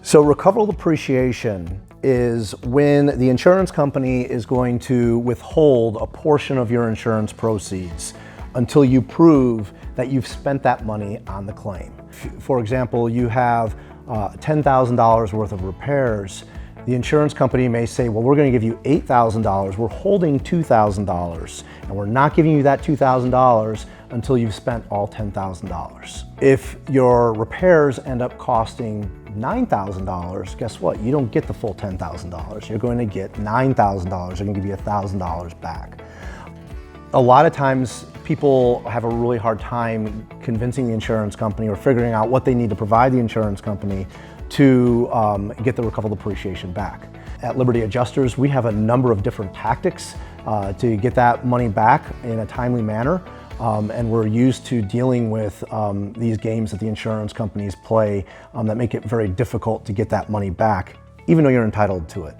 So recoverable depreciation is when the insurance company is going to withhold a portion of your insurance proceeds until you prove that you've spent that money on the claim. For example, you have $10,000 worth of repairs. The insurance company may say, well, we're going to give you $8,000, we're holding $2,000, and we're not giving you that $2,000 until you've spent all $10,000. If your repairs end up costing $9,000, guess what? You don't get the full $10,000. You're going to get $9,000. They're going to give you $1,000 back. A lot of times people have a really hard time convincing the insurance company or figuring out what they need to provide the insurance company to get the recoverable depreciation back. At Liberty Adjusters, we have a number of different tactics to get that money back in a timely manner. And we're used to dealing with these games that the insurance companies play that make it very difficult to get that money back, even though you're entitled to it.